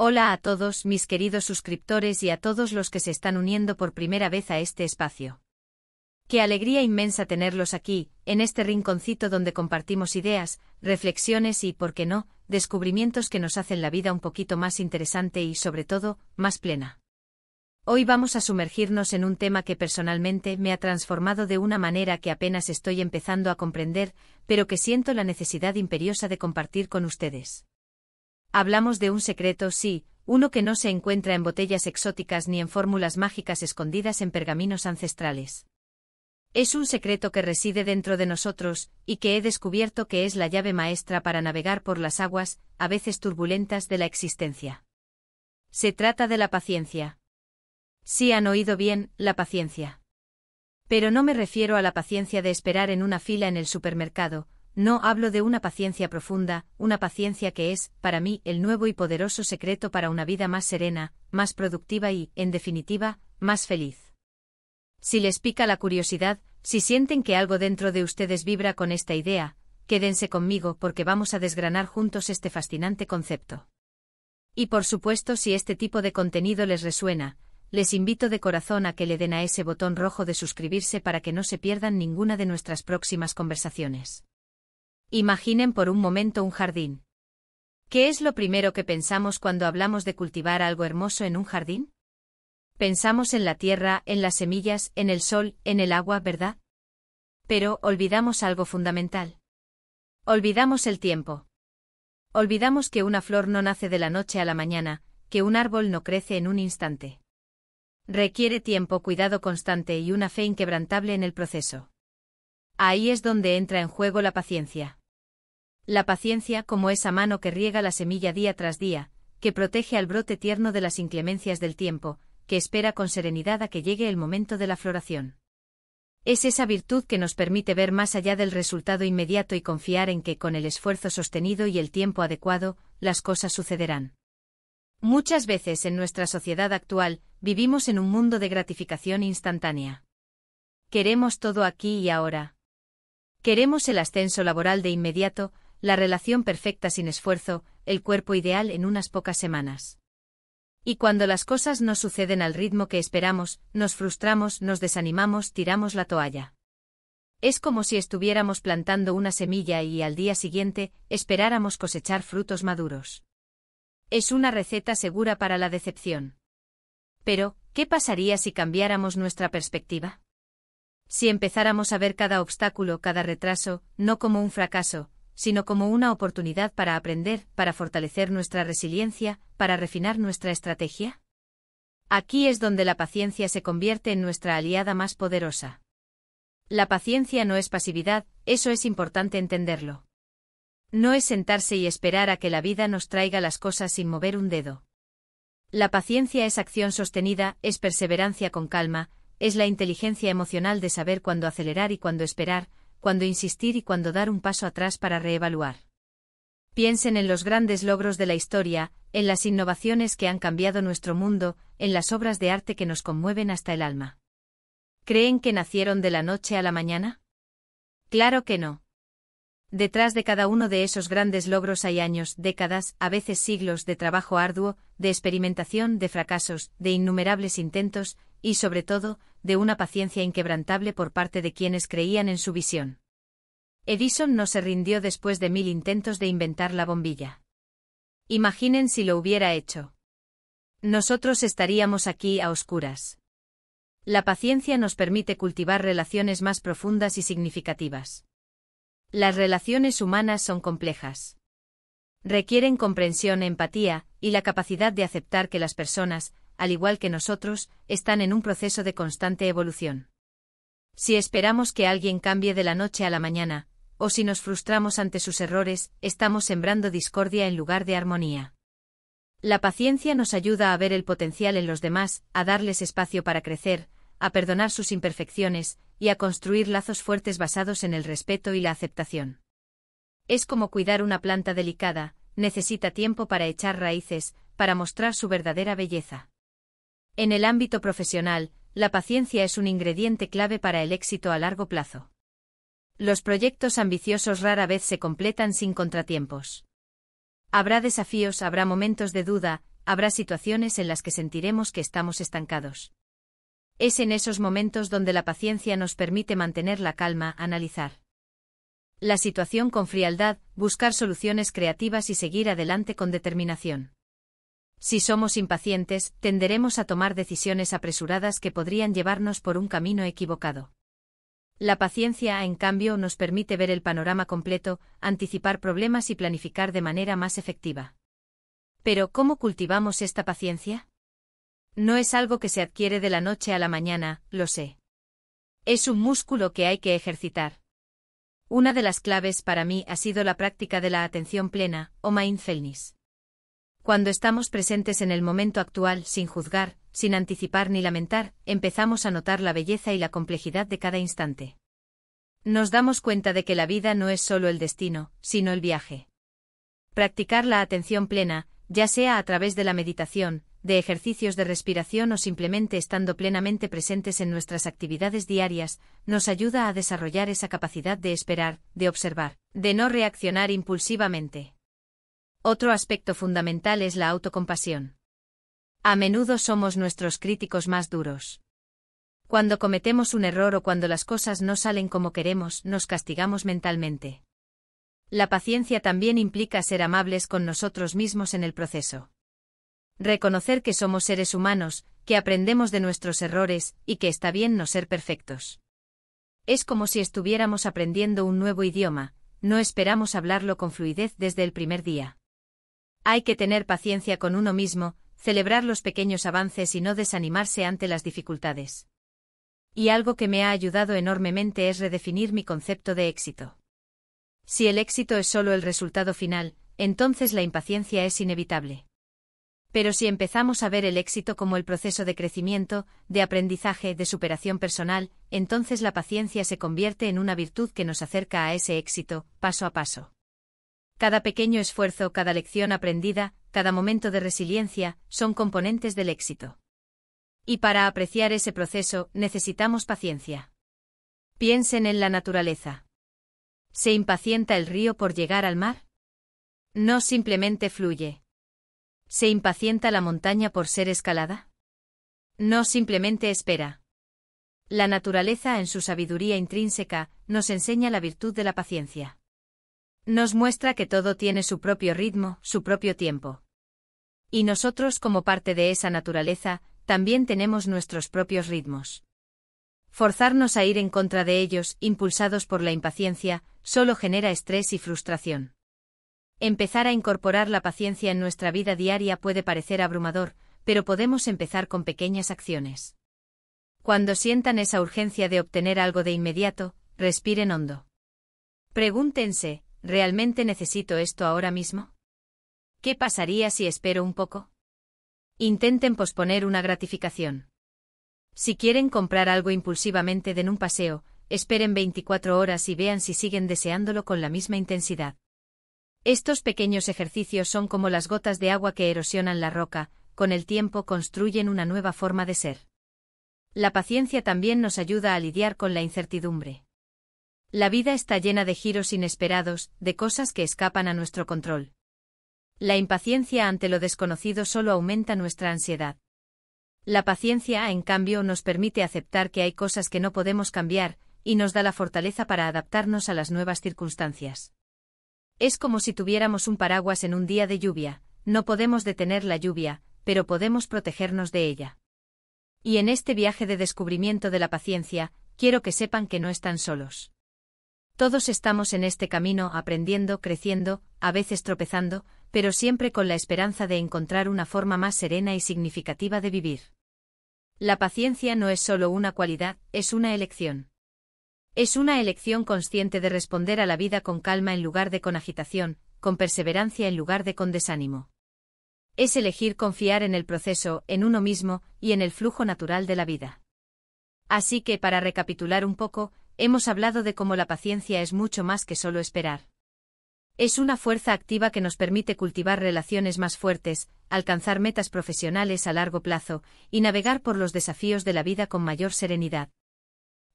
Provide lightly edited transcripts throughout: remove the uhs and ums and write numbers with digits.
Hola a todos mis queridos suscriptores y a todos los que se están uniendo por primera vez a este espacio. Qué alegría inmensa tenerlos aquí, en este rinconcito donde compartimos ideas, reflexiones y, por qué no, descubrimientos que nos hacen la vida un poquito más interesante y, sobre todo, más plena. Hoy vamos a sumergirnos en un tema que personalmente me ha transformado de una manera que apenas estoy empezando a comprender, pero que siento la necesidad imperiosa de compartir con ustedes. Hablamos de un secreto, sí, uno que no se encuentra en botellas exóticas ni en fórmulas mágicas escondidas en pergaminos ancestrales. Es un secreto que reside dentro de nosotros, y que he descubierto que es la llave maestra para navegar por las aguas, a veces turbulentas, de la existencia. Se trata de la paciencia. Sí han oído bien, la paciencia. Pero no me refiero a la paciencia de esperar en una fila en el supermercado. No hablo de una paciencia profunda, una paciencia que es, para mí, el nuevo y poderoso secreto para una vida más serena, más productiva y, en definitiva, más feliz. Si les pica la curiosidad, si sienten que algo dentro de ustedes vibra con esta idea, quédense conmigo porque vamos a desgranar juntos este fascinante concepto. Y por supuesto, si este tipo de contenido les resuena, les invito de corazón a que le den a ese botón rojo de suscribirse para que no se pierdan ninguna de nuestras próximas conversaciones. Imaginen por un momento un jardín. ¿Qué es lo primero que pensamos cuando hablamos de cultivar algo hermoso en un jardín? Pensamos en la tierra, en las semillas, en el sol, en el agua, ¿verdad? Pero olvidamos algo fundamental. Olvidamos el tiempo. Olvidamos que una flor no nace de la noche a la mañana, que un árbol no crece en un instante. Requiere tiempo, cuidado constante y una fe inquebrantable en el proceso. Ahí es donde entra en juego la paciencia. La paciencia como esa mano que riega la semilla día tras día, que protege al brote tierno de las inclemencias del tiempo, que espera con serenidad a que llegue el momento de la floración. Es esa virtud que nos permite ver más allá del resultado inmediato y confiar en que, con el esfuerzo sostenido y el tiempo adecuado, las cosas sucederán. Muchas veces en nuestra sociedad actual, vivimos en un mundo de gratificación instantánea. Queremos todo aquí y ahora. Queremos el ascenso laboral de inmediato, la relación perfecta sin esfuerzo, el cuerpo ideal en unas pocas semanas. Y cuando las cosas no suceden al ritmo que esperamos, nos frustramos, nos desanimamos, tiramos la toalla. Es como si estuviéramos plantando una semilla y al día siguiente esperáramos cosechar frutos maduros. Es una receta segura para la decepción. Pero, ¿qué pasaría si cambiáramos nuestra perspectiva? Si empezáramos a ver cada obstáculo, cada retraso, no como un fracaso, sino como una oportunidad para aprender, para fortalecer nuestra resiliencia, para refinar nuestra estrategia. Aquí es donde la paciencia se convierte en nuestra aliada más poderosa. La paciencia no es pasividad, eso es importante entenderlo. No es sentarse y esperar a que la vida nos traiga las cosas sin mover un dedo. La paciencia es acción sostenida, es perseverancia con calma, es la inteligencia emocional de saber cuándo acelerar y cuándo esperar, cuándo insistir y cuándo dar un paso atrás para reevaluar. Piensen en los grandes logros de la historia, en las innovaciones que han cambiado nuestro mundo, en las obras de arte que nos conmueven hasta el alma. ¿Creen que nacieron de la noche a la mañana? Claro que no. Detrás de cada uno de esos grandes logros hay años, décadas, a veces siglos de trabajo arduo, de experimentación, de fracasos, de innumerables intentos, y sobre todo, de una paciencia inquebrantable por parte de quienes creían en su visión. Edison no se rindió después de 1000 intentos de inventar la bombilla. Imaginen si lo hubiera hecho. Nosotros estaríamos aquí a oscuras. La paciencia nos permite cultivar relaciones más profundas y significativas. Las relaciones humanas son complejas. Requieren comprensión, empatía, y la capacidad de aceptar que las personas, al igual que nosotros, están en un proceso de constante evolución. Si esperamos que alguien cambie de la noche a la mañana, o si nos frustramos ante sus errores, estamos sembrando discordia en lugar de armonía. La paciencia nos ayuda a ver el potencial en los demás, a darles espacio para crecer, a perdonar sus imperfecciones, y a construir lazos fuertes basados en el respeto y la aceptación. Es como cuidar una planta delicada, necesita tiempo para echar raíces, para mostrar su verdadera belleza. En el ámbito profesional, la paciencia es un ingrediente clave para el éxito a largo plazo. Los proyectos ambiciosos rara vez se completan sin contratiempos. Habrá desafíos, habrá momentos de duda, habrá situaciones en las que sentiremos que estamos estancados. Es en esos momentos donde la paciencia nos permite mantener la calma, analizar la situación con frialdad, buscar soluciones creativas y seguir adelante con determinación. Si somos impacientes, tenderemos a tomar decisiones apresuradas que podrían llevarnos por un camino equivocado. La paciencia, en cambio, nos permite ver el panorama completo, anticipar problemas y planificar de manera más efectiva. Pero, ¿cómo cultivamos esta paciencia? No es algo que se adquiere de la noche a la mañana, lo sé. Es un músculo que hay que ejercitar. Una de las claves para mí ha sido la práctica de la atención plena, o mindfulness. Cuando estamos presentes en el momento actual, sin juzgar, sin anticipar ni lamentar, empezamos a notar la belleza y la complejidad de cada instante. Nos damos cuenta de que la vida no es solo el destino, sino el viaje. Practicar la atención plena, ya sea a través de la meditación, de ejercicios de respiración o simplemente estando plenamente presentes en nuestras actividades diarias, nos ayuda a desarrollar esa capacidad de esperar, de observar, de no reaccionar impulsivamente. Otro aspecto fundamental es la autocompasión. A menudo somos nuestros críticos más duros. Cuando cometemos un error o cuando las cosas no salen como queremos, nos castigamos mentalmente. La paciencia también implica ser amables con nosotros mismos en el proceso. Reconocer que somos seres humanos, que aprendemos de nuestros errores, y que está bien no ser perfectos. Es como si estuviéramos aprendiendo un nuevo idioma, no esperamos hablarlo con fluidez desde el primer día. Hay que tener paciencia con uno mismo, celebrar los pequeños avances y no desanimarse ante las dificultades. Y algo que me ha ayudado enormemente es redefinir mi concepto de éxito. Si el éxito es solo el resultado final, entonces la impaciencia es inevitable. Pero si empezamos a ver el éxito como el proceso de crecimiento, de aprendizaje, de superación personal, entonces la paciencia se convierte en una virtud que nos acerca a ese éxito, paso a paso. Cada pequeño esfuerzo, cada lección aprendida, cada momento de resiliencia, son componentes del éxito. Y para apreciar ese proceso, necesitamos paciencia. Piensen en la naturaleza. ¿Se impacienta el río por llegar al mar? No simplemente fluye. ¿Se impacienta la montaña por ser escalada? No simplemente espera. La naturaleza, en su sabiduría intrínseca, nos enseña la virtud de la paciencia. Nos muestra que todo tiene su propio ritmo, su propio tiempo. Y nosotros, como parte de esa naturaleza, también tenemos nuestros propios ritmos. Forzarnos a ir en contra de ellos, impulsados por la impaciencia, solo genera estrés y frustración. Empezar a incorporar la paciencia en nuestra vida diaria puede parecer abrumador, pero podemos empezar con pequeñas acciones. Cuando sientan esa urgencia de obtener algo de inmediato, respiren hondo. Pregúntense, ¿realmente necesito esto ahora mismo? ¿Qué pasaría si espero un poco? Intenten posponer una gratificación. Si quieren comprar algo impulsivamente, den un paseo, esperen 24 horas y vean si siguen deseándolo con la misma intensidad. Estos pequeños ejercicios son como las gotas de agua que erosionan la roca, con el tiempo construyen una nueva forma de ser. La paciencia también nos ayuda a lidiar con la incertidumbre. La vida está llena de giros inesperados, de cosas que escapan a nuestro control. La impaciencia ante lo desconocido solo aumenta nuestra ansiedad. La paciencia, en cambio, nos permite aceptar que hay cosas que no podemos cambiar, y nos da la fortaleza para adaptarnos a las nuevas circunstancias. Es como si tuviéramos un paraguas en un día de lluvia, no podemos detener la lluvia, pero podemos protegernos de ella. Y en este viaje de descubrimiento de la paciencia, quiero que sepan que no están solos. Todos estamos en este camino aprendiendo, creciendo, a veces tropezando, pero siempre con la esperanza de encontrar una forma más serena y significativa de vivir. La paciencia no es solo una cualidad, es una elección. Es una elección consciente de responder a la vida con calma en lugar de con agitación, con perseverancia en lugar de con desánimo. Es elegir confiar en el proceso, en uno mismo, y en el flujo natural de la vida. Así que, para recapitular un poco, hemos hablado de cómo la paciencia es mucho más que solo esperar. Es una fuerza activa que nos permite cultivar relaciones más fuertes, alcanzar metas profesionales a largo plazo, y navegar por los desafíos de la vida con mayor serenidad.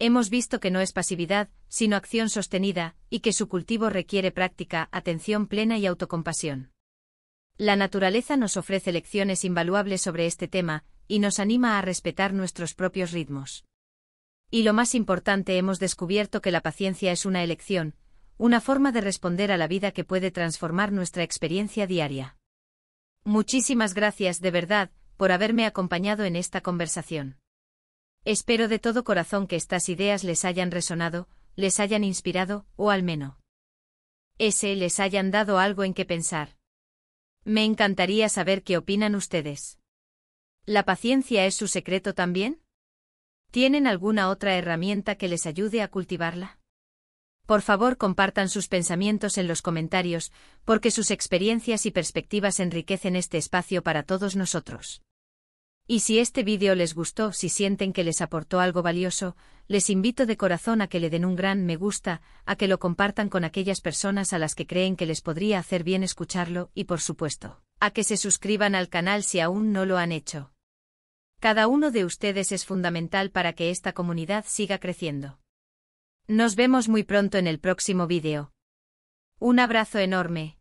Hemos visto que no es pasividad, sino acción sostenida, y que su cultivo requiere práctica, atención plena y autocompasión. La naturaleza nos ofrece lecciones invaluables sobre este tema, y nos anima a respetar nuestros propios ritmos. Y lo más importante, hemos descubierto que la paciencia es una elección, una forma de responder a la vida que puede transformar nuestra experiencia diaria. Muchísimas gracias, de verdad, por haberme acompañado en esta conversación. Espero de todo corazón que estas ideas les hayan resonado, les hayan inspirado, o al menos les hayan dado algo en que pensar. Me encantaría saber qué opinan ustedes. ¿La paciencia es su secreto también? ¿Tienen alguna otra herramienta que les ayude a cultivarla? Por favor, compartan sus pensamientos en los comentarios, porque sus experiencias y perspectivas enriquecen este espacio para todos nosotros. Y si este vídeo les gustó, si sienten que les aportó algo valioso, les invito de corazón a que le den un gran me gusta, a que lo compartan con aquellas personas a las que creen que les podría hacer bien escucharlo y, por supuesto, a que se suscriban al canal si aún no lo han hecho. Cada uno de ustedes es fundamental para que esta comunidad siga creciendo. Nos vemos muy pronto en el próximo vídeo. Un abrazo enorme.